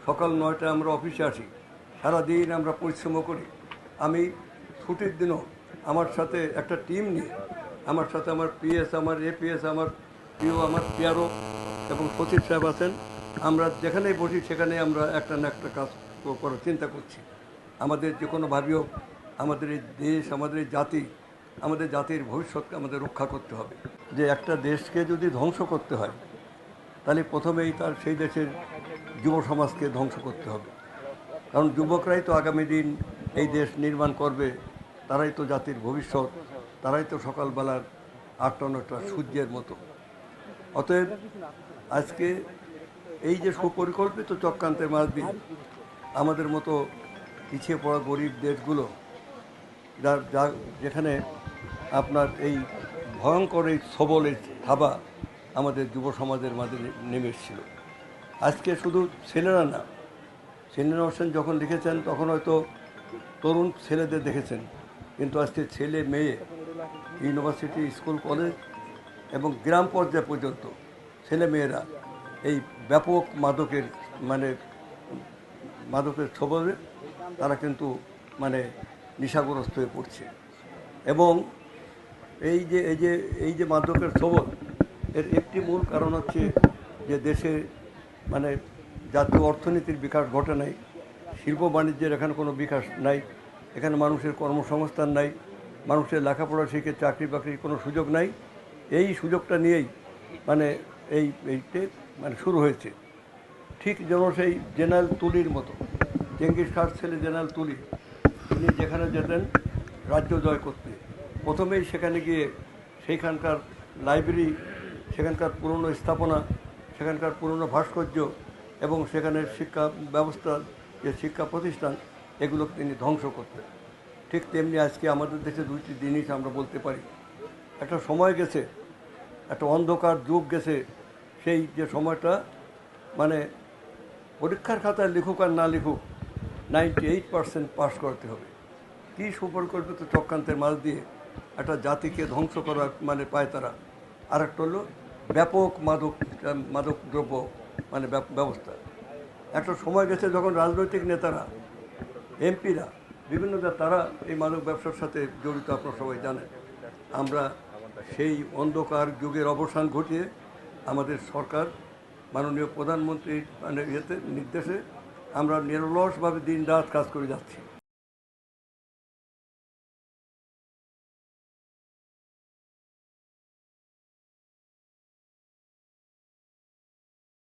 সকাল 9টায় আমরা অফিসে আসি, সারাদিন আমরা পরিশ্রম করি। আমি ছুটির দিনও আমার সাথে একটা টিম নিয়ে, আমার সাথে আমার পিএস, আমার এপিএস, আমার পিও, আমার পিআরও এবং সচিব সাহেব আছেন। আমরা যেখানেই বসি সেখানেই আমরা একটা না একটা কাজ করার চিন্তা করছি। আমাদের যে কোনোভাবেই হোক আমাদের এই দেশ, আমাদের এই জাতি, আমাদের জাতির ভবিষ্যৎকে আমাদের রক্ষা করতে হবে। যে একটা দেশকে যদি ধ্বংস করতে হয় তাহলে প্রথমেই তার সেই দেশের যুব সমাজকে ধ্বংস করতে হবে। কারণ যুবকরাই তো আগামী দিন এই দেশ নির্মাণ করবে, তারাই তো জাতির ভবিষ্যৎ, তারাই তো সকালবেলার 8টা-9টা সূর্যের মতো। অতএব আজকে এই যে সুপরিকল্পিত চক্রান্তের মাঝ দিয়ে আমাদের মতো পিছিয়ে পড়া গরিব দেশগুলো যেখানে আপনার এই ভয়ঙ্কর এই সবল এই থাবা আমাদের যুব সমাজের মাঝে নেমে এসেছিল। আজকে শুধু ছেলেরা না, সেলিনা হোসেন যখন লিখেছেন তখন হয়তো তরুণ ছেলেদের দেখেছেন, কিন্তু আজকে ছেলে মেয়ে, ইউনিভার্সিটি, স্কুল, কলেজ এবং গ্রাম পর্যায় পর্যন্ত ছেলে মেয়েরা এই ব্যাপক মাদকের ছোবলে তারা কিন্তু নেশাগ্রস্ত হয়ে পড়ছে। এবং এই যে মাদকের ছোবল, এর একটি মূল কারণ হচ্ছে যে দেশে জাতীয় অর্থনীতির বিকাশ ঘটে নাই, শিল্প বাণিজ্যের এখানে কোনো বিকাশ নাই, এখানে মানুষের কর্মসংস্থান নাই, মানুষের লেখাপড়া শিখে চাকরি বাকরির কোনো সুযোগ নাই। এই সুযোগটা নিয়েই এইটা শুরু হয়েছে। ঠিক যেন সেই জেনারেল তুলির মতো, চেঙ্গিস খাঁর ছেলে জেনারেল তুলি, তিনি যেখানে যেতেন রাজ্য জয় করতে, প্রথমেই সেখানে গিয়ে সেইখানকার লাইব্রেরি, সেখানকার পুরনো স্থাপনা, সেখানকার পুরনো ভাস্কর্য এবং সেখানের শিক্ষা ব্যবস্থা, যে শিক্ষা প্রতিষ্ঠান, এগুলো তিনি ধ্বংস করতেন। ঠিক তেমনি আজকে আমাদের দেশে দুইটি জিনিস আমরা বলতে পারি। একটা সময় গেছে, একটা অন্ধকার যুগ গেছে, সেই যে সময়টা পরীক্ষার খাতায় লিখুক আর না লিখুক 98% পাস করতে হবে। কী সুপরিকল্পিত চক্রান্তের মাঝ দিয়ে একটা জাতিকে ধ্বংস করার পায় তারা। আর একটা হলো ব্যাপক মাদক দ্রব্য ব্যবস্থা। একটা সময় গেছে যখন রাজনৈতিক নেতারা, এমপিরা, বিভিন্ন তারা এই মাদক ব্যবসার সাথে জড়িত, আপনারা সবাই জানেন। আমরা সেই অন্ধকার যুগের অবসান ঘটিয়ে আমাদের সরকার, মাননীয় প্রধানমন্ত্রীর নির্দেশে আমরা নিরলসভাবে দিন রাত কাজ করে যাচ্ছি।